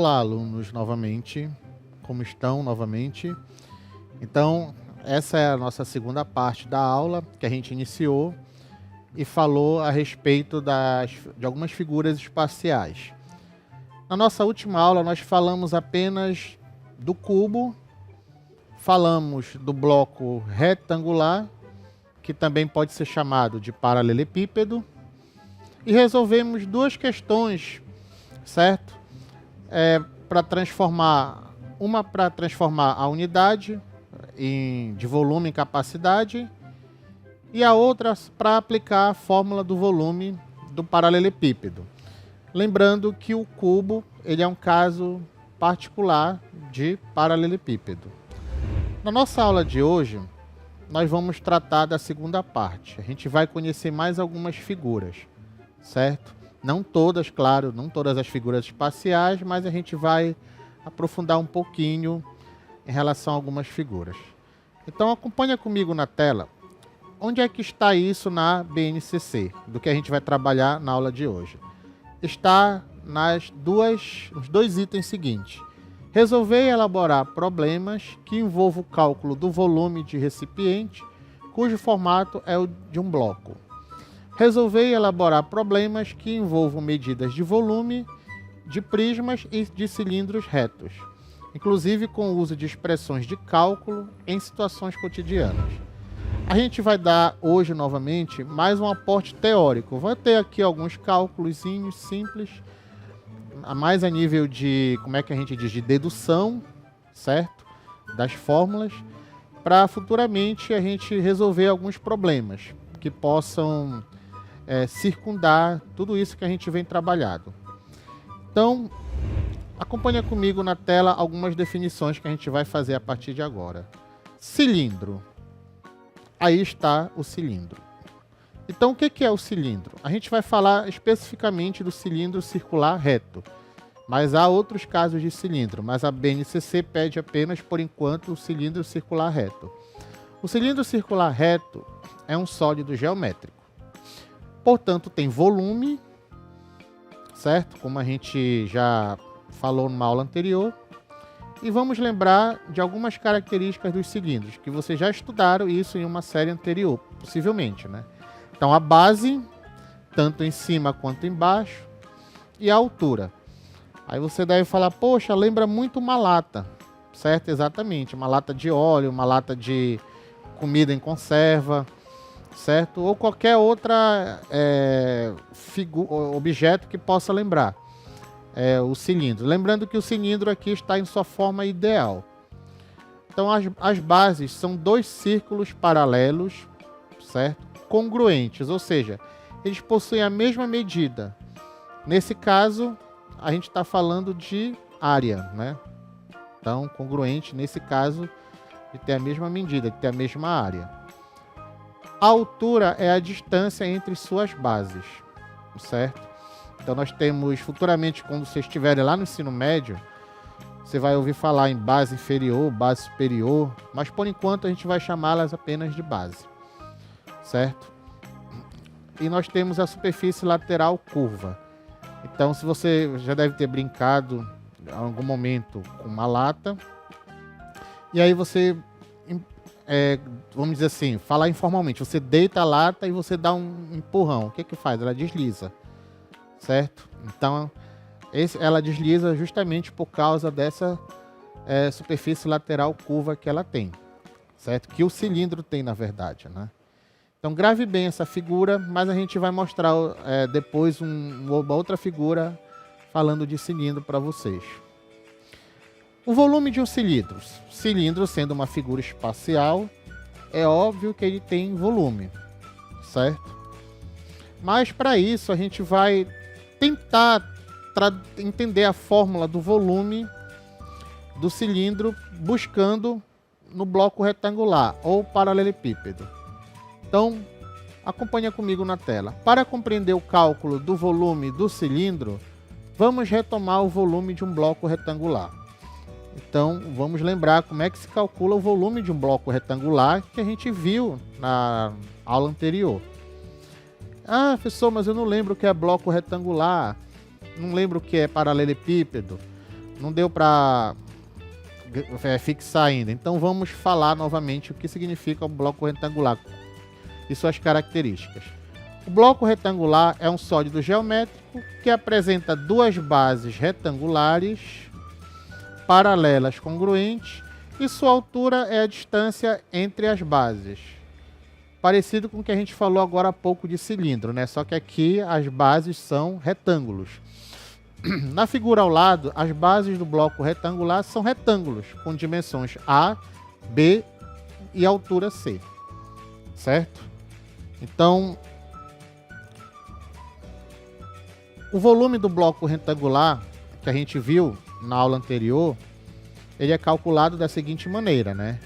Olá, alunos, novamente. Como estão novamente? Então, essa é a nossa segunda parte da aula que a gente iniciou e falou a respeito de algumas figuras espaciais. Na nossa última aula, nós falamos apenas do cubo, falamos do bloco retangular, que também pode ser chamado de paralelepípedo, e resolvemos duas questões, certo? Para transformar a unidade de volume em capacidade e a outra para aplicar a fórmula do volume do paralelepípedo. Lembrando que o cubo ele é um caso particular de paralelepípedo. Na nossa aula de hoje, nós vamos tratar da segunda parte. A gente vai conhecer mais algumas figuras, certo? Não todas, claro, não todas as figuras espaciais, mas a gente vai aprofundar um pouquinho em relação a algumas figuras. Então acompanha comigo na tela. Onde é que está isso na BNCC, do que a gente vai trabalhar na aula de hoje? Está nos dois itens seguintes. Resolver e elaborar problemas que envolvam o cálculo do volume de recipiente, cujo formato é o de um bloco. Resolver e elaborar problemas que envolvam medidas de volume, de prismas e de cilindros retos, inclusive com o uso de expressões de cálculo em situações cotidianas. A gente vai dar hoje, novamente, mais um aporte teórico. Vai ter aqui alguns cálculos simples, mais a nível de, como é que a gente diz, de dedução, certo? Das fórmulas, para futuramente a gente resolver alguns problemas que possam circundar tudo isso que a gente vem trabalhando. Então, acompanha comigo na tela algumas definições que a gente vai fazer a partir de agora. Cilindro. Aí está o cilindro. Então, o que é o cilindro? A gente vai falar especificamente do cilindro circular reto, mas há outros casos de cilindro, mas a BNCC pede apenas, por enquanto, o cilindro circular reto. O cilindro circular reto é um sólido geométrico. Portanto, tem volume, certo? Como a gente já falou numa aula anterior. E vamos lembrar de algumas características dos cilindros, que vocês já estudaram isso em uma série anterior, possivelmente, né? Então, a base, tanto em cima quanto embaixo, e a altura. Aí você deve falar, poxa, lembra muito uma lata, certo? Exatamente, uma lata de óleo, uma lata de comida em conserva, certo? Ou qualquer outra objeto que possa lembrar o cilindro. Lembrando que o cilindro aqui está em sua forma ideal. Então as bases são dois círculos paralelos, certo? Congruentes, ou seja, eles possuem a mesma medida. Nesse caso, a gente está falando de área, né? Então, congruente, nesse caso, de ter a mesma medida, de ter a mesma área. A altura é a distância entre suas bases, certo? Então nós temos, futuramente, quando vocês estiverem lá no ensino médio, você vai ouvir falar em base inferior, base superior, mas por enquanto a gente vai chamá-las apenas de base, certo? E nós temos a superfície lateral curva. Então, se você já deve ter brincado em algum momento com uma lata, e aí você, vamos dizer assim, falar informalmente, você deita a lata e você dá um empurrão. O que faz? Ela desliza, certo? Então, ela desliza justamente por causa dessa superfície lateral curva que ela tem, certo? Que o cilindro tem, na verdade, né? Então, grave bem essa figura, mas a gente vai mostrar depois uma outra figura falando de cilindro para vocês. O volume de um cilindro. Cilindro, sendo uma figura espacial, é óbvio que ele tem volume, certo? Mas, para isso, a gente vai tentar entender a fórmula do volume do cilindro buscando no bloco retangular ou paralelepípedo. Então, acompanha comigo na tela. Para compreender o cálculo do volume do cilindro, vamos retomar o volume de um bloco retangular. Então, vamos lembrar como é que se calcula o volume de um bloco retangular que a gente viu na aula anterior. Ah, professor, mas eu não lembro o que é bloco retangular, não lembro o que é paralelepípedo, não deu para fixar ainda. Então vamos falar novamente o que significa o bloco retangular e suas características. O bloco retangular é um sólido geométrico que apresenta duas bases retangulares, paralelas congruentes, e sua altura é a distância entre as bases. Parecido com o que a gente falou agora há pouco de cilindro, né? Só que aqui as bases são retângulos. Na figura ao lado, as bases do bloco retangular são retângulos, com dimensões A, B e altura C. Certo? Então, o volume do bloco retangular, que a gente viu na aula anterior, ele é calculado da seguinte maneira, né?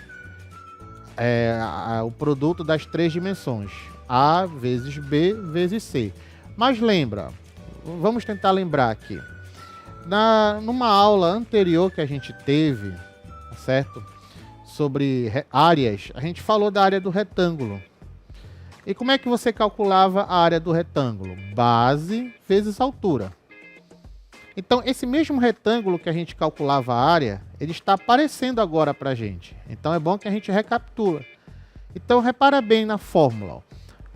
O produto das três dimensões, A vezes B vezes C. Mas lembra, vamos tentar lembrar aqui. Numa aula anterior que a gente teve, certo? Sobre áreas, a gente falou da área do retângulo. E como é que você calculava a área do retângulo? Base vezes altura. Então, esse mesmo retângulo que a gente calculava a área, ele está aparecendo agora para a gente. Então, é bom que a gente recapitula. Então, repara bem na fórmula. Ó.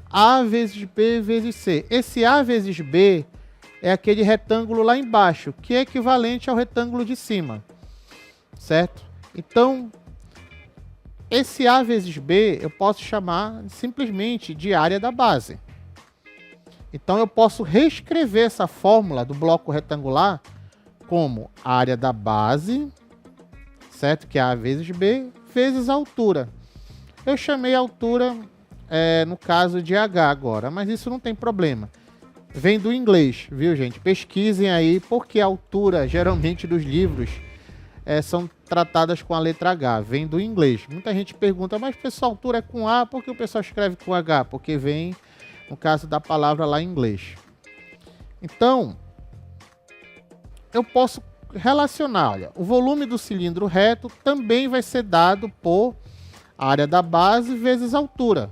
A vezes B vezes C. Esse A vezes B é aquele retângulo lá embaixo, que é equivalente ao retângulo de cima. Certo? Então, esse A vezes B eu posso chamar simplesmente de área da base. Então eu posso reescrever essa fórmula do bloco retangular como área da base, certo? Que é A vezes B, vezes a altura. Eu chamei a altura, no caso de H agora, mas isso não tem problema. Vem do inglês, viu, gente? Pesquisem aí, porque a altura, geralmente, dos livros são tratadas com a letra H, vem do inglês. Muita gente pergunta, mas pessoal, a altura é com A, por que o pessoal escreve com H? Porque vem, no caso da palavra lá em inglês. Então, eu posso relacionar, olha, o volume do cilindro reto também vai ser dado por área da base vezes altura,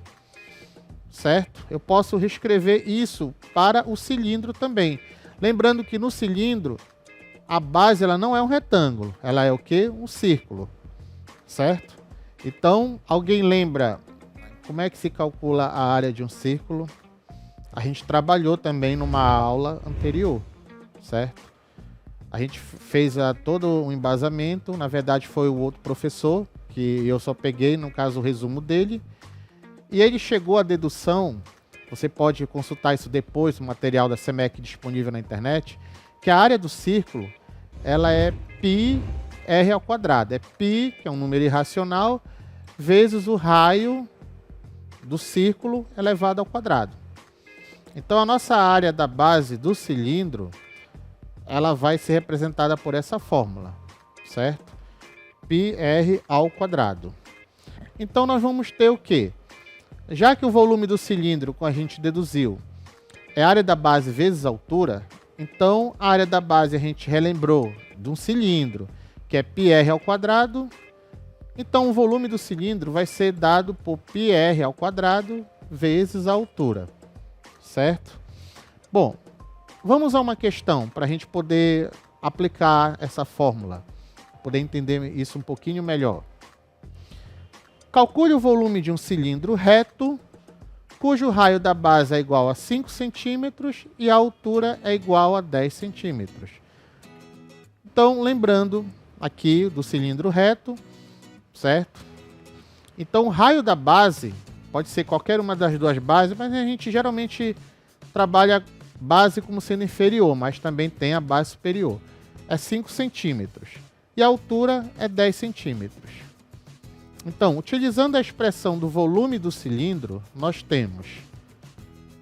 certo? Eu posso reescrever isso para o cilindro também. Lembrando que no cilindro, a base ela não é um retângulo, ela é o quê? Um círculo, certo? Então, alguém lembra como é que se calcula a área de um círculo? A gente trabalhou também numa aula anterior, certo? A gente fez todo um embasamento, na verdade foi o outro professor, que eu só peguei, no caso, o resumo dele, e ele chegou à dedução, você pode consultar isso depois, o material da SEMEC disponível na internet, que a área do círculo, ela é πr². É π, que é um número irracional, vezes o raio do círculo elevado ao quadrado. Então, a nossa área da base do cilindro, ela vai ser representada por essa fórmula, certo? πr². Então, nós vamos ter o quê? Já que o volume do cilindro, como a gente deduziu, é a área da base vezes a altura, então a área da base a gente relembrou de um cilindro, que é πr². Então, o volume do cilindro vai ser dado por πr² vezes a altura, certo? Bom, vamos a uma questão para a gente poder aplicar essa fórmula, poder entender isso um pouquinho melhor. Calcule o volume de um cilindro reto, cujo raio da base é igual a 5 centímetros e a altura é igual a 10 centímetros. Então, lembrando aqui do cilindro reto, certo? Então, o raio da base pode ser qualquer uma das duas bases, mas a gente geralmente trabalha base como sendo inferior, mas também tem a base superior. É 5 centímetros. E a altura é 10 centímetros. Então, utilizando a expressão do volume do cilindro, nós temos,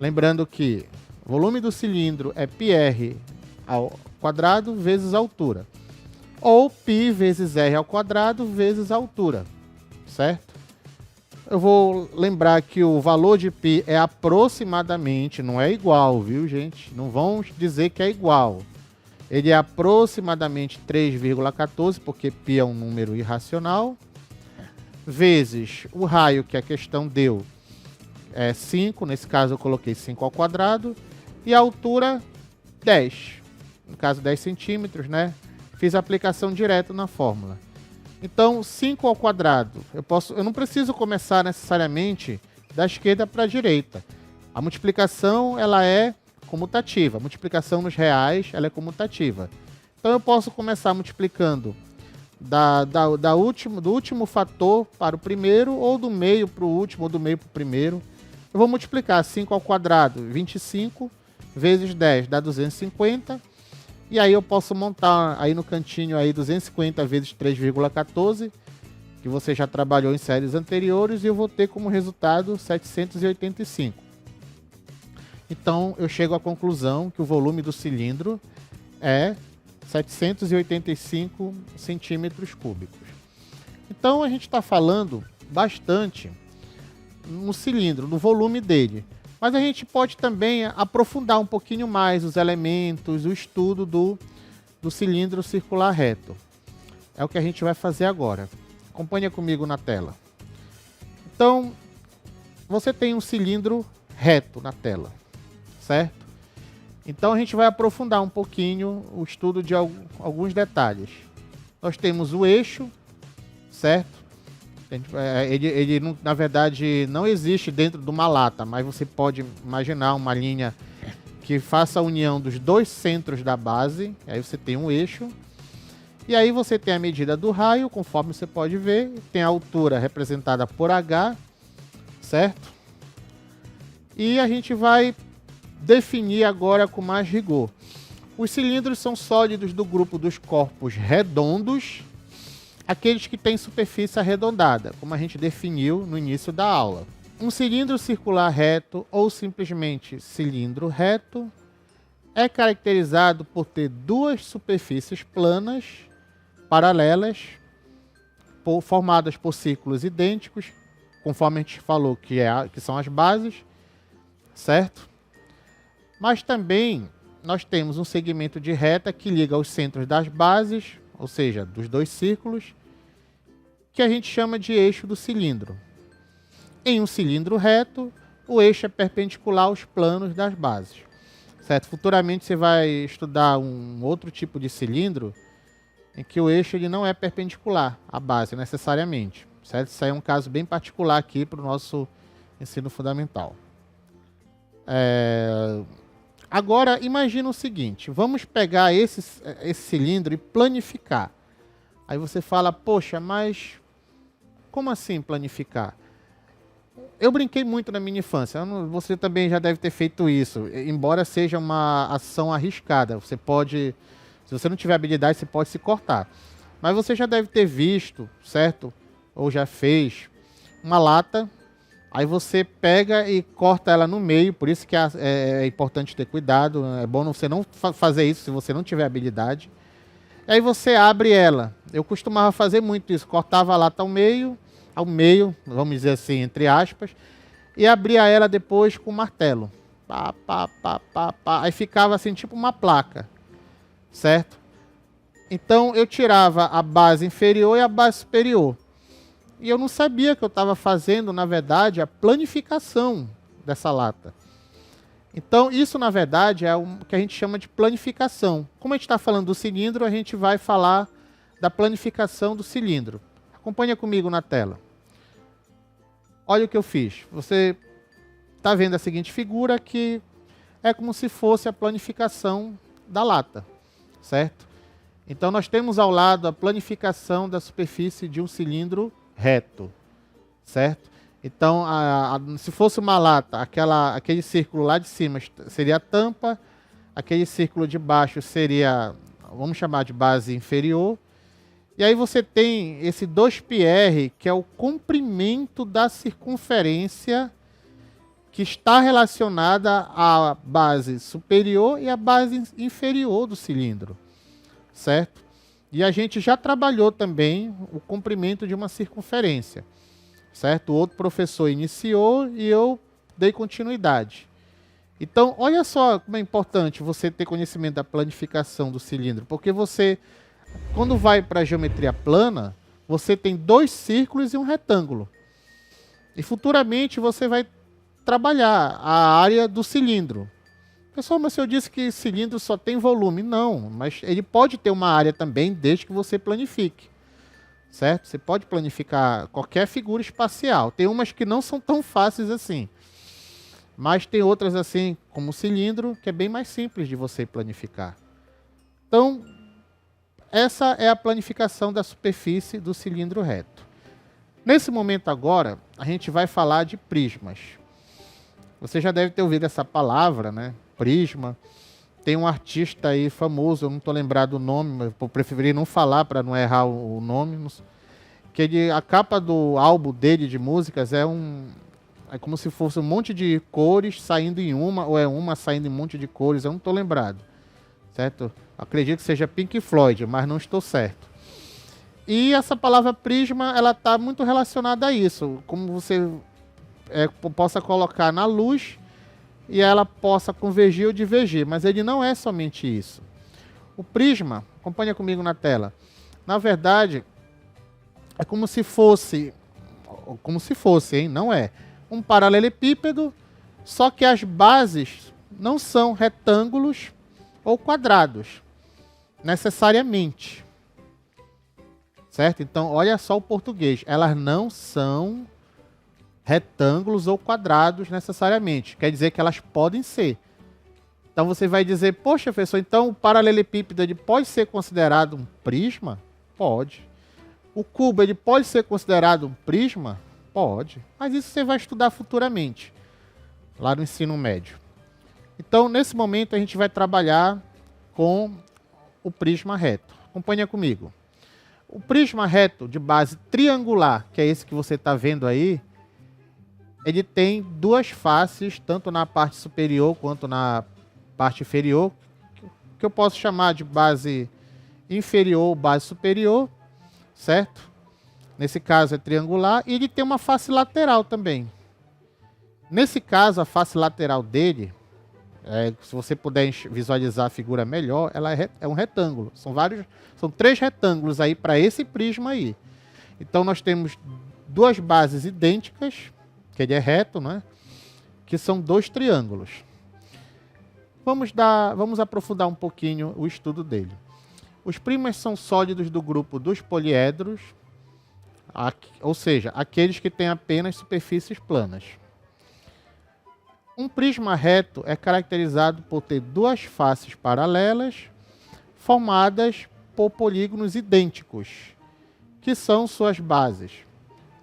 lembrando que o volume do cilindro é πr² vezes a altura, ou π vezes r² vezes a altura, certo? Eu vou lembrar que o valor de π é aproximadamente, não é igual, viu, gente? Não vamos dizer que é igual. Ele é aproximadamente 3,14, porque π é um número irracional, vezes o raio que a questão deu é 5, nesse caso eu coloquei 5², e a altura 10, no caso 10 centímetros, né? fiz a aplicação direta na fórmula. Então, 5 ao quadrado, eu não preciso começar necessariamente da esquerda para a direita. A multiplicação, ela é comutativa. A multiplicação nos reais, ela é comutativa. Então, eu posso começar multiplicando do último fator para o primeiro, ou do meio para o último, ou do meio para o primeiro. Eu vou multiplicar 5 ao quadrado, 25, vezes 10 dá 250. E aí eu posso montar aí no cantinho aí 250 vezes 3,14, que você já trabalhou em séries anteriores, e eu vou ter como resultado 785. Então eu chego à conclusão que o volume do cilindro é 785 centímetros cúbicos. Então a gente está falando bastante no cilindro, no volume dele. Mas a gente pode também aprofundar um pouquinho mais os elementos, o estudo do cilindro circular reto. É o que a gente vai fazer agora. Acompanha comigo na tela. Então, você tem um cilindro reto na tela, certo? Então a gente vai aprofundar um pouquinho o estudo de alguns detalhes. Nós temos o eixo, certo? Ele na verdade não existe dentro de uma lata, mas você pode imaginar uma linha que faça a união dos dois centros da base. Aí você tem um eixo. E aí você tem a medida do raio, conforme você pode ver. Tem a altura representada por H, certo? E a gente vai definir agora com mais rigor. Os cilindros são sólidos do grupo dos corpos redondos, aqueles que têm superfície arredondada, como a gente definiu no início da aula. Um cilindro circular reto, ou simplesmente cilindro reto, é caracterizado por ter duas superfícies planas, paralelas, formadas por círculos idênticos, conforme a gente falou que são as bases, certo? Mas também nós temos um segmento de reta que liga os centros das bases, ou seja, dos dois círculos, que a gente chama de eixo do cilindro. Em um cilindro reto, o eixo é perpendicular aos planos das bases, certo? Futuramente você vai estudar um outro tipo de cilindro em que o eixo ele não é perpendicular à base necessariamente, certo? Isso aí é um caso bem particular aqui para o nosso ensino fundamental. Agora, imagina o seguinte, vamos pegar esse cilindro e planificar. Aí você fala, poxa, mas como assim planificar? Eu brinquei muito na minha infância, você também já deve ter feito isso, embora seja uma ação arriscada. Você pode, se você não tiver habilidade, você pode se cortar. Mas você já deve ter visto, certo? Ou já fez uma lata. Aí você pega e corta ela no meio, por isso que é importante ter cuidado. É bom você não fazer isso se você não tiver habilidade. E aí você abre ela. Eu costumava fazer muito isso, cortava a lata ao meio, vamos dizer assim, entre aspas, e abria ela depois com martelo. Pá, pá, pá, pá, pá. Aí ficava assim, tipo uma placa, certo? Então eu tirava a base inferior e a base superior. E eu não sabia que eu estava fazendo, na verdade, a planificação dessa lata. Então, isso, na verdade, é o que a gente chama de planificação. Como a gente está falando do cilindro, a gente vai falar da planificação do cilindro. Acompanha comigo na tela. Olha o que eu fiz. Você está vendo a seguinte figura, que é como se fosse a planificação da lata, certo? Então, nós temos ao lado a planificação da superfície de um cilindro reto, certo? Então, se fosse uma lata, aquele círculo lá de cima seria a tampa, aquele círculo de baixo seria, vamos chamar de base inferior, e aí você tem esse 2πr, que é o comprimento da circunferência que está relacionada à base superior e à base inferior do cilindro, certo? E a gente já trabalhou também o comprimento de uma circunferência, certo? O outro professor iniciou e eu dei continuidade. Então, olha só como é importante você ter conhecimento da planificação do cilindro, porque você, quando vai para a geometria plana, você tem dois círculos e um retângulo. E futuramente você vai trabalhar a área do cilindro, Pessoal, mas eu disse que cilindro só tem volume. Não, mas ele pode ter uma área também, desde que você planifique. Certo? Você pode planificar qualquer figura espacial. Tem umas que não são tão fáceis assim. Mas tem outras assim, como o cilindro, que é bem mais simples de você planificar. Então, essa é a planificação da superfície do cilindro reto. Nesse momento agora, a gente vai falar de prismas. Você já deve ter ouvido essa palavra, né? Prisma. Tem um artista aí famoso, eu não estou lembrado o nome, mas eu preferi não falar para não errar o nome. Que a capa do álbum dele de músicas é como se fosse um monte de cores saindo em uma, ou é uma saindo em um monte de cores, eu não estou lembrado. Certo? Acredito que seja Pink Floyd, mas não estou certo. E essa palavra prisma, ela está muito relacionada a isso, como você possa colocar na luz e ela possa convergir ou divergir, mas ele não é somente isso. O prisma, acompanha comigo na tela, na verdade, é como se fosse, hein? Não é, um paralelepípedo, só que as bases não são retângulos ou quadrados, necessariamente. Certo? Então, olha só o português. Elas não são retângulos ou quadrados necessariamente. Quer dizer que elas podem ser. Então, você vai dizer, poxa, professor, então o paralelepípedo ele pode ser considerado um prisma? Pode. O cubo ele pode ser considerado um prisma? Pode. Mas isso você vai estudar futuramente, lá no ensino médio. Então, nesse momento, a gente vai trabalhar com o prisma reto. Acompanha comigo. O prisma reto de base triangular, que é esse que você está vendo aí, ele tem duas faces, tanto na parte superior quanto na parte inferior, que eu posso chamar de base inferior ou base superior, certo? Nesse caso é triangular, e ele tem uma face lateral também. Nesse caso, a face lateral dele, se você puder visualizar a figura melhor, ela é um retângulo. São 3 retângulos aí para esse prisma aí. Então nós temos duas bases idênticas, que ele é reto, né? Que são 2 triângulos. Vamos aprofundar um pouquinho o estudo dele. Os prismas são sólidos do grupo dos poliedros, ou seja, aqueles que têm apenas superfícies planas. Um prisma reto é caracterizado por ter duas faces paralelas formadas por polígonos idênticos, que são suas bases,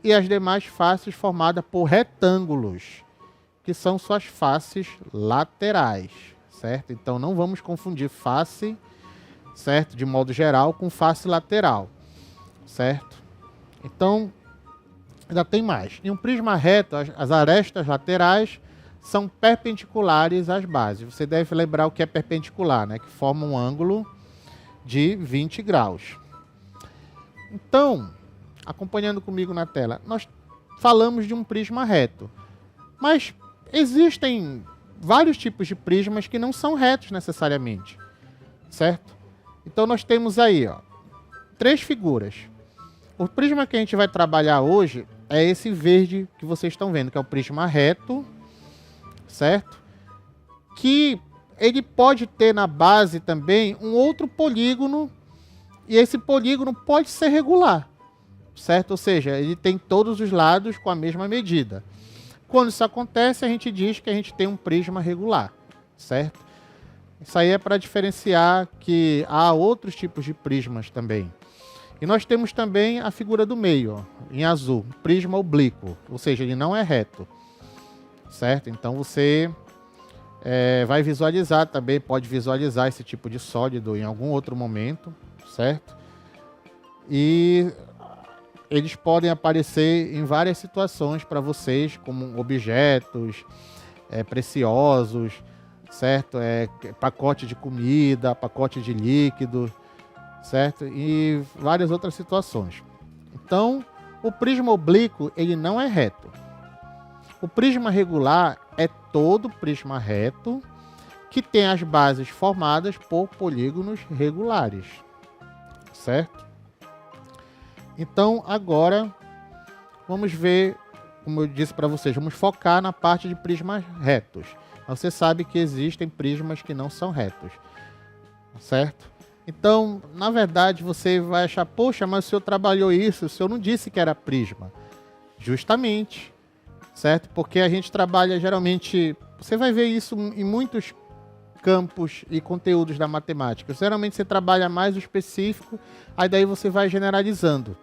e as demais faces formadas por retângulos, que são suas faces laterais, certo? Então não vamos confundir face, certo, de modo geral, com face lateral, certo? Então, ainda tem mais. Em um prisma reto, as arestas laterais são perpendiculares às bases. Você deve lembrar o que é perpendicular, né? Que forma um ângulo de 20 graus. Então, acompanhando comigo na tela, nós falamos de um prisma reto. Mas existem vários tipos de prismas que não são retos necessariamente, certo? Então nós temos aí, 3 figuras. O prisma que a gente vai trabalhar hoje é esse verde que vocês estão vendo, que é o prisma reto, certo? Que ele pode ter na base também um outro polígono, e esse polígono pode ser regular, certo? Ou seja, ele tem todos os lados com a mesma medida. Quando isso acontece, a gente diz que a gente tem um prisma regular, certo? Isso aí é para diferenciar que há outros tipos de prismas também. E nós temos também a figura do meio, em azul, prisma oblíquo, ou seja, ele não é reto, certo? Então você vai visualizar também, pode visualizar esse tipo de sólido em algum outro momento, certo? E eles podem aparecer em várias situações para vocês, como objetos preciosos, certo? Pacote de comida, pacote de líquido, certo? E várias outras situações. Então, o prisma oblíquo, ele não é reto. O prisma regular é todo prisma reto que tem as bases formadas por polígonos regulares, certo? Então, agora, vamos ver como eu disse para vocês, vamos focar na parte de prismas retos. Você sabe que existem prismas que não são retos, certo? Então, na verdade, você vai achar, poxa, mas o senhor trabalhou isso, o senhor não disse que era prisma. Justamente, certo? Porque a gente trabalha geralmente, você vai ver isso em muitos campos e conteúdos da matemática. Geralmente você trabalha mais o específico, aí daí você vai generalizando,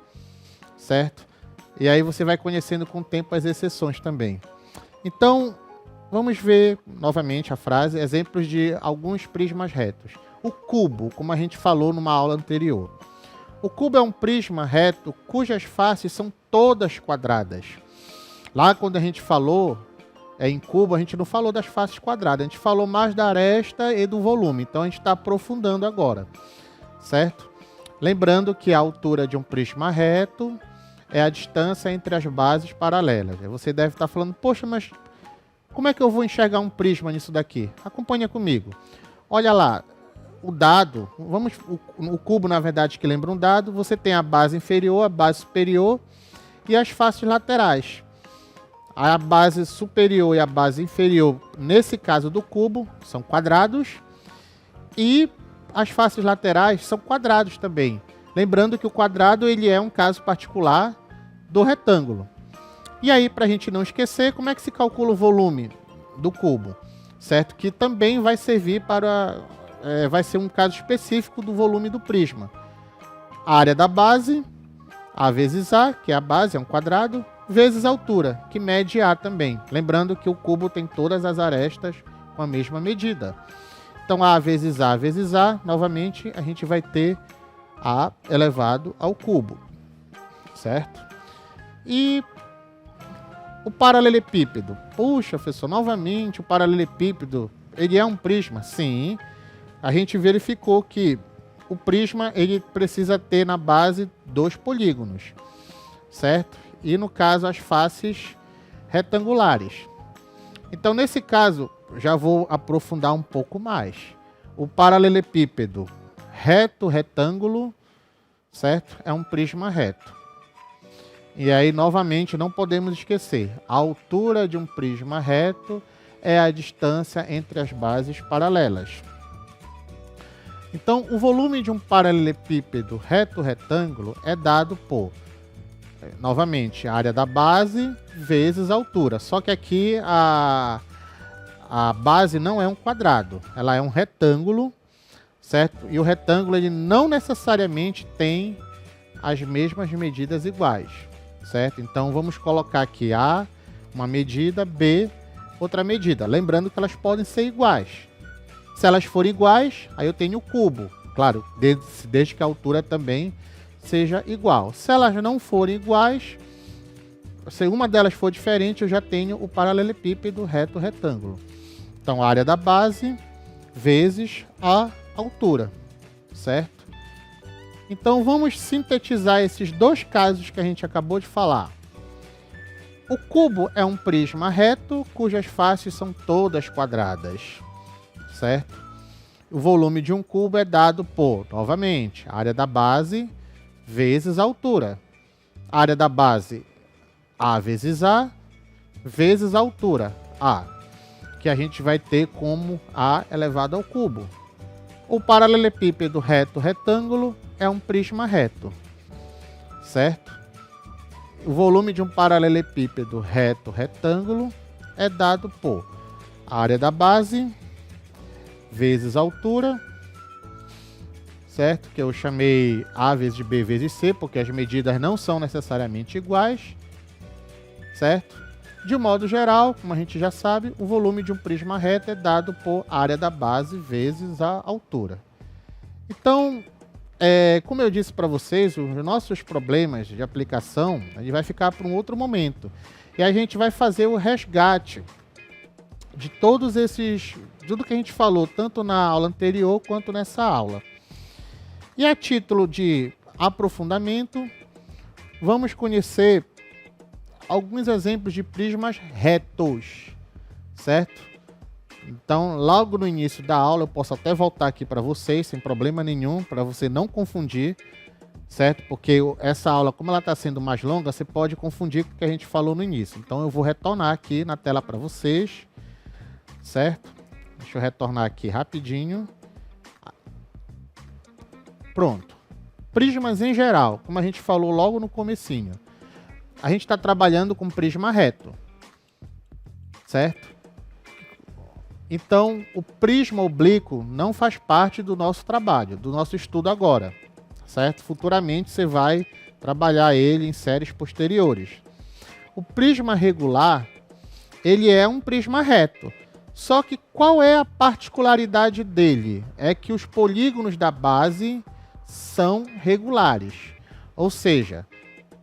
certo? E aí você vai conhecendo com o tempo as exceções também. Então, vamos ver novamente a frase, exemplos de alguns prismas retos. O cubo, como a gente falou numa aula anterior. O cubo é um prisma reto cujas faces são todas quadradas. Lá quando a gente falou em cubo, a gente não falou das faces quadradas, a gente falou mais da aresta e do volume. Então a gente está aprofundando agora, certo? Lembrando que a altura de um prisma reto é a distância entre as bases paralelas. Você deve estar falando, poxa, mas como é que eu vou enxergar um prisma nisso daqui? Acompanha comigo. Olha lá, o dado, o cubo, na verdade, que lembra um dado, você tem a base inferior, a base superior e as faces laterais. A base superior e a base inferior, nesse caso do cubo, são quadrados e as faces laterais são quadrados também. Lembrando que o quadrado ele é um caso particular do retângulo. E aí, para a gente não esquecer, como é que se calcula o volume do cubo? Certo? Que também vai servir para... vai ser um caso específico do volume do prisma. A área da base, A vezes A, que é a base, é um quadrado, vezes a altura, que mede A também. Lembrando que o cubo tem todas as arestas com a mesma medida. Então, A vezes A, novamente, a gente vai ter A elevado ao cubo, certo? E o paralelepípedo. Puxa, professor, novamente, o paralelepípedo, ele é um prisma? Sim. A gente verificou que o prisma ele precisa ter na base 2 polígonos, certo? E no caso as faces retangulares. Então nesse caso já vou aprofundar um pouco mais. O paralelepípedo reto retângulo, certo? É um prisma reto. E aí novamente não podemos esquecer, a altura de um prisma reto é a distância entre as bases paralelas. Então, o volume de um paralelepípedo reto-retângulo é dado por, novamente, a área da base vezes a altura. Só que aqui a base não é um quadrado, ela é um retângulo, certo? E o retângulo ele não necessariamente tem as mesmas medidas iguais, certo? Então, vamos colocar aqui A, uma medida, B, outra medida. Lembrando que elas podem ser iguais. Se elas forem iguais, aí eu tenho o cubo. Claro, desde que a altura também seja igual. Se elas não forem iguais, se uma delas for diferente, eu já tenho o paralelepípedo reto-retângulo. Então, a área da base vezes a altura, certo? Então, vamos sintetizar esses dois casos que a gente acabou de falar. O cubo é um prisma reto, cujas faces são todas quadradas, certo? O volume de um cubo é dado por, novamente, a área da base vezes a altura. A área da base, A vezes A, vezes a altura, A, que a gente vai ter como A elevado ao cubo. O paralelepípedo reto-retângulo é um prisma reto, certo? O volume de um paralelepípedo reto-retângulo é dado por a área da base vezes a altura, certo? Que eu chamei A vezes B vezes C, porque as medidas não são necessariamente iguais, certo? De um modo geral, como a gente já sabe, o volume de um prisma reto é dado por área da base vezes a altura. Então, como eu disse para vocês, os nossos problemas de aplicação, a gente vai ficar para um outro momento. E a gente vai fazer o resgate de todos esses, tudo que a gente falou, tanto na aula anterior quanto nessa aula. E a título de aprofundamento, vamos conhecer alguns exemplos de prismas retos, certo? Então, logo no início da aula, eu posso até voltar aqui para vocês, sem problema nenhum, para você não confundir, certo? Porque essa aula, como ela está sendo mais longa, você pode confundir com o que a gente falou no início. Então eu vou retornar aqui na tela para vocês, certo? Deixa eu retornar aqui rapidinho. Pronto. Prismas em geral, como a gente falou logo no comecinho, a gente está trabalhando com prisma reto, certo? Então, o prisma oblíquo não faz parte do nosso trabalho, do nosso estudo agora, certo? Futuramente você vai trabalhar ele em séries posteriores. O prisma regular, ele é um prisma reto. Só que qual é a particularidade dele? É que os polígonos da base são regulares. Ou seja,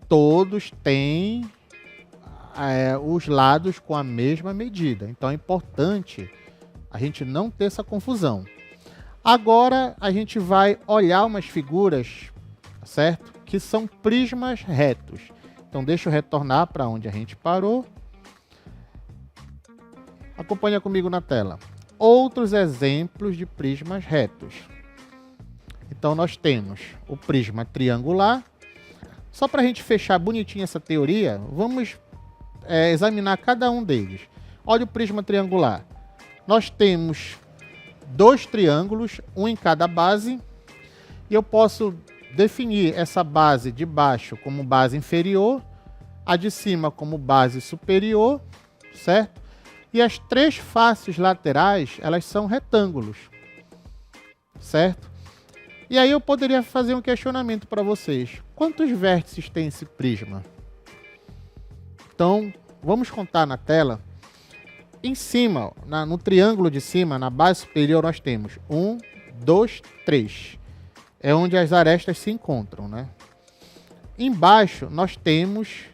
todos têm os lados com a mesma medida. Então é importante a gente não ter essa confusão. Agora a gente vai olhar umas figuras, certo? Que são prismas retos. Então deixa eu retornar para onde a gente parou. Acompanha comigo na tela. Outros exemplos de prismas retos. Então nós temos o prisma triangular. Só para a gente fechar bonitinho essa teoria, vamos examinar cada um deles. Olha o prisma triangular. Nós temos 2 triângulos, um em cada base, e eu posso definir essa base de baixo como base inferior, a de cima como base superior, certo? E as 3 faces laterais, elas são retângulos, certo? E aí eu poderia fazer um questionamento para vocês. Quantos vértices tem esse prisma? Então, vamos contar na tela. Em cima, no triângulo de cima, na base superior, nós temos 1, 2, 3. É onde as arestas se encontram, né? Embaixo, nós temos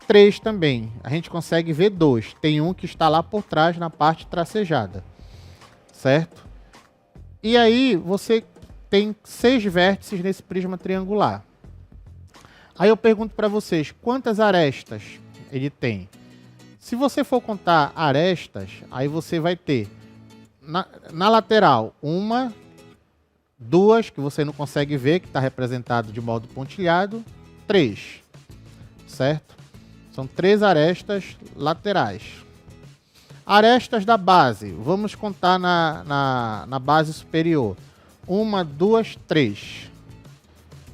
3 também. A gente consegue ver 2. Tem um que está lá por trás, na parte tracejada. Certo? E aí, você tem 6 vértices nesse prisma triangular. Aí eu pergunto para vocês, quantas arestas ele tem? Se você for contar arestas, aí você vai ter na lateral 1, 2, que você não consegue ver, que está representado de modo pontilhado, 3, certo? São 3 arestas laterais. Arestas da base, vamos contar na base superior. 1, 2, 3.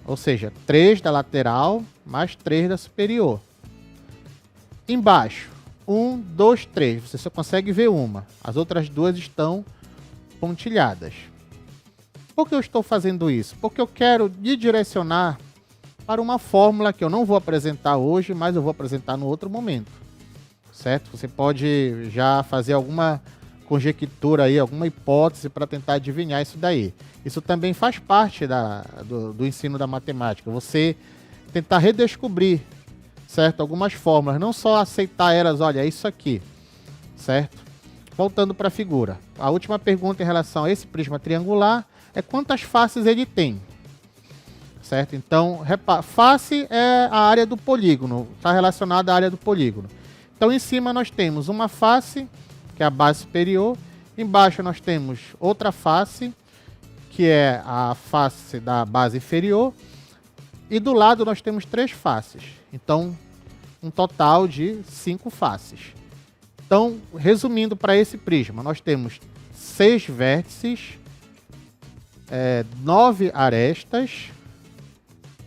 Ou seja, 3 da lateral mais 3 da superior. Embaixo, 1, 2, 3. Você só consegue ver uma. As outras 2 estão pontilhadas. Por que eu estou fazendo isso? Porque eu quero direcionar para uma fórmula que eu não vou apresentar hoje, mas eu vou apresentar no outro momento. Certo? Você pode já fazer alguma conjectura aí, alguma hipótese para tentar adivinhar isso daí. Isso também faz parte do ensino da matemática. Você tentar redescobrir, certo? Algumas fórmulas, não só aceitar elas, olha, é isso aqui, certo? Voltando para a figura. A última pergunta em relação a esse prisma triangular é quantas faces ele tem, certo? Então, face é a área do polígono, está relacionada à área do polígono. Então, em cima nós temos uma face, que é a base superior. Embaixo nós temos outra face, que é a face da base inferior. E do lado nós temos 3 faces. Então, um total de 5 faces. Então, resumindo para esse prisma, nós temos 6 vértices, 9 arestas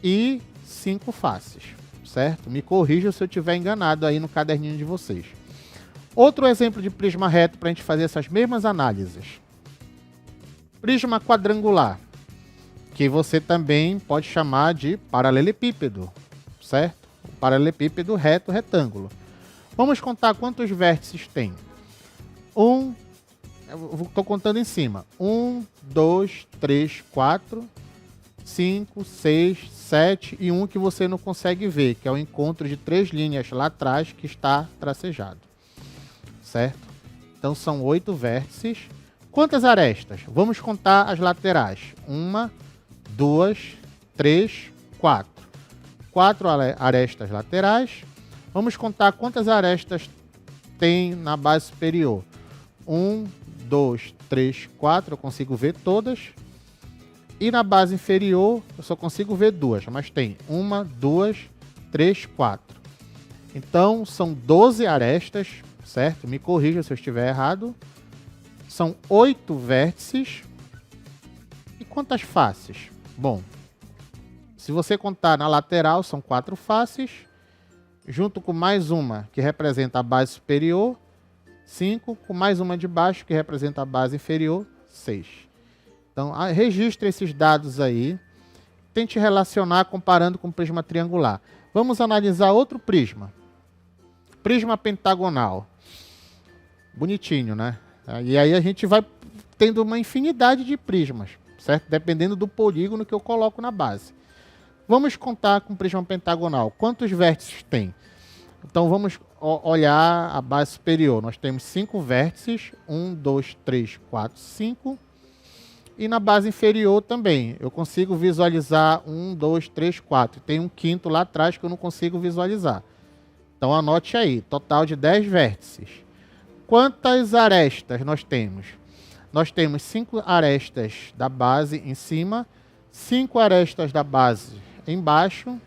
e 5 faces, certo? Me corrijam se eu estiver enganado aí no caderninho de vocês. Outro exemplo de prisma reto para a gente fazer essas mesmas análises. Prisma quadrangular, que você também pode chamar de paralelepípedo, certo? Paralelepípedo reto, retângulo. Vamos contar quantos vértices tem. Estou contando em cima. 1, 2, 3, 4, 5, 6, 7 e 1 que você não consegue ver, que é o encontro de 3 linhas lá atrás que está tracejado. Certo? Então são 8 vértices. Quantas arestas? Vamos contar as laterais. 1, 2, 3, 4. 4 arestas laterais. Vamos contar quantas arestas tem na base superior. 1, 2, 3, 4. Eu consigo ver todas. E na base inferior, eu só consigo ver 2, mas tem 1, 2, 3, 4. Então, são 12 arestas, certo? Me corrija se eu estiver errado. São 8 vértices. E quantas faces? Bom, se você contar na lateral, são 4 faces, junto com mais uma que representa a base superior, 5, com mais uma de baixo que representa a base inferior, 6. Então, registre esses dados aí, tente relacionar comparando com o prisma triangular. Vamos analisar outro prisma. Prisma pentagonal. Bonitinho, né? E aí a gente vai tendo uma infinidade de prismas, certo? Dependendo do polígono que eu coloco na base. Vamos contar com o prisma pentagonal. Quantos vértices tem? Então vamos olhar a base superior. Nós temos 5 vértices. 1, 2, 3, 4, 5. E na base inferior também. Eu consigo visualizar 1, 2, 3, 4. Tem um quinto lá atrás que eu não consigo visualizar. Então anote aí. Total de 10 vértices. Quantas arestas nós temos? Nós temos 5 arestas da base em cima, 5 arestas da base embaixo.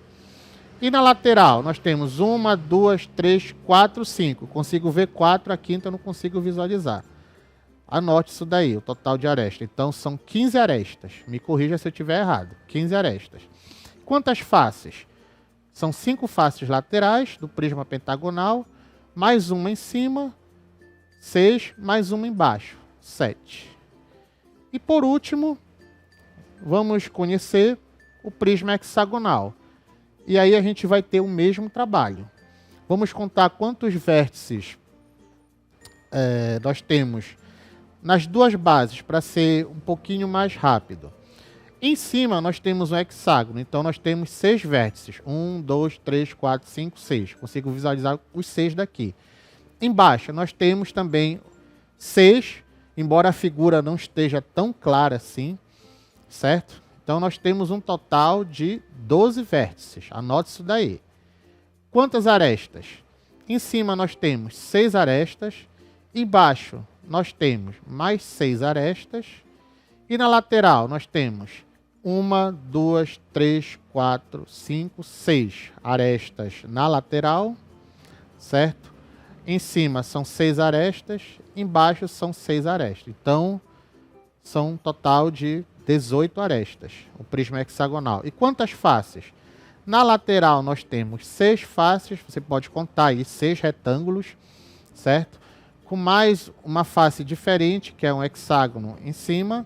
E na lateral, nós temos 1, 2, 3, 4, 5. Consigo ver 4, a quinta eu não consigo visualizar. Anote isso daí, o total de arestas. Então, são 15 arestas. Me corrija se eu estiver errado. 15 arestas. Quantas faces? São 5 faces laterais do prisma pentagonal, mais uma em cima, 6, mais uma embaixo, 7. E por último, vamos conhecer o prisma hexagonal. E aí a gente vai ter o mesmo trabalho. Vamos contar quantos vértices nós temos nas duas bases, para ser um pouquinho mais rápido. Em cima nós temos um hexágono, então nós temos 6 vértices. 1, 2, 3, 4, 5, 6. Consigo visualizar os 6 daqui. Embaixo nós temos também 6, embora a figura não esteja tão clara assim, certo? Então nós temos um total de 12 vértices. Anote isso daí. Quantas arestas? Em cima nós temos 6 arestas. Embaixo nós temos mais 6 arestas. E na lateral nós temos 1, 2, 3, 4, 5, 6 arestas na lateral, certo? Em cima são 6 arestas, embaixo são 6 arestas. Então, são um total de 18 arestas, o prisma hexagonal. E quantas faces? Na lateral nós temos 6 faces, você pode contar aí 6 retângulos, certo? Com mais uma face diferente, que é um hexágono em cima,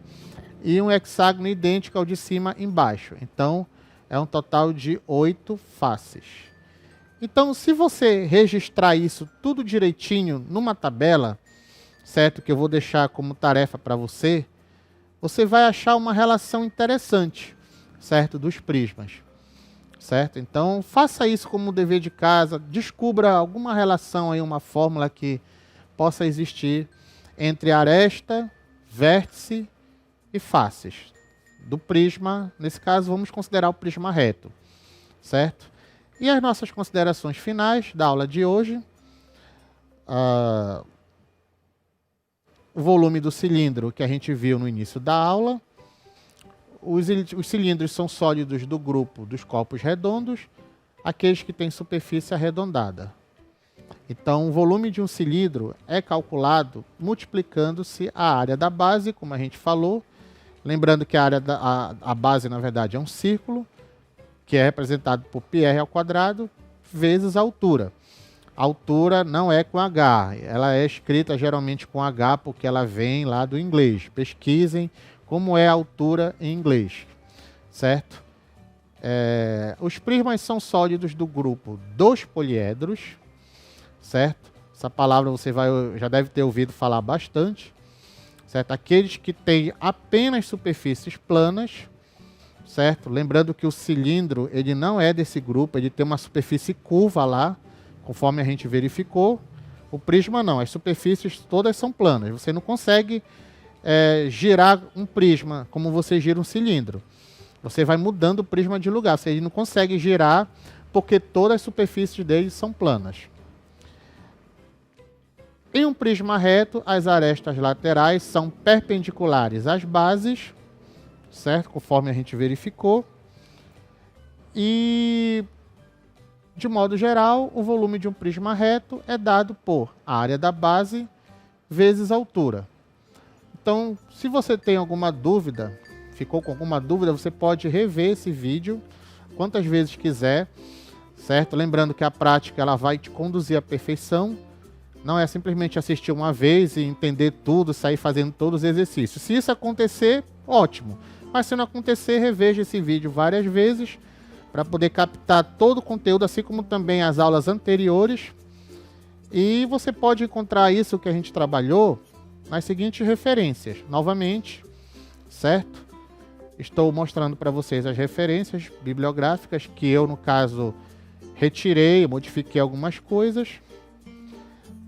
e um hexágono idêntico ao de cima embaixo. Então, é um total de 8 faces. Então, se você registrar isso tudo direitinho numa tabela, certo? Que eu vou deixar como tarefa para você, você vai achar uma relação interessante, certo? Dos prismas, certo? Então, faça isso como dever de casa, descubra alguma relação aí, uma fórmula que possa existir entre aresta, vértice e faces do prisma. Nesse caso, vamos considerar o prisma reto, certo? E as nossas considerações finais da aula de hoje. O volume do cilindro que a gente viu no início da aula. Os cilindros são sólidos do grupo dos corpos redondos, aqueles que têm superfície arredondada. Então, o volume de um cilindro é calculado multiplicando-se a área da base, como a gente falou. Lembrando que a base, na verdade, é um círculo, que é representado por πr², vezes a altura. A altura não é com H, ela é escrita geralmente com H, porque ela vem lá do inglês. Pesquisem como é a altura em inglês, certo? Os prismas são sólidos do grupo dos poliedros, certo? Essa palavra você já deve ter ouvido falar bastante, certo? Aqueles que têm apenas superfícies planas, certo? Lembrando que o cilindro, ele não é desse grupo, ele tem uma superfície curva lá, conforme a gente verificou. O prisma não, as superfícies todas são planas. Você não consegue girar um prisma como você gira um cilindro. Você vai mudando o prisma de lugar, você não consegue girar porque todas as superfícies dele são planas. Em um prisma reto, as arestas laterais são perpendiculares às bases, certo? Conforme a gente verificou. E, de modo geral, o volume de um prisma reto é dado por a área da base vezes a altura. Então, se você tem alguma dúvida, ficou com alguma dúvida, você pode rever esse vídeo quantas vezes quiser, certo? Lembrando que a prática ela vai te conduzir à perfeição. Não é simplesmente assistir uma vez e entender tudo, sair fazendo todos os exercícios. Se isso acontecer, ótimo. Mas se não acontecer, reveja esse vídeo várias vezes para poder captar todo o conteúdo, assim como também as aulas anteriores. E você pode encontrar isso que a gente trabalhou nas seguintes referências. Novamente, certo? Estou mostrando para vocês as referências bibliográficas que eu, no caso, retirei, modifiquei algumas coisas.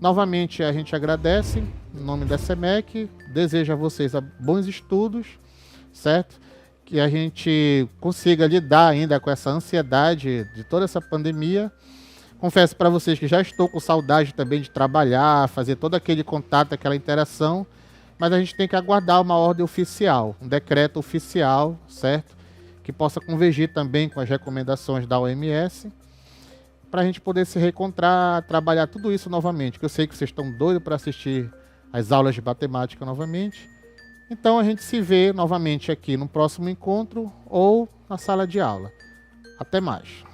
Novamente, a gente agradece em nome da SEMEC, deseja a vocês bons estudos, certo? Que a gente consiga lidar ainda com essa ansiedade de toda essa pandemia. Confesso para vocês que já estou com saudade também de trabalhar, fazer todo aquele contato, aquela interação, mas a gente tem que aguardar uma ordem oficial, um decreto oficial, certo? Que possa convergir também com as recomendações da OMS, para a gente poder se reencontrar, trabalhar tudo isso novamente, que eu sei que vocês estão doidos para assistir as aulas de matemática novamente. Então a gente se vê novamente aqui no próximo encontro ou na sala de aula. Até mais!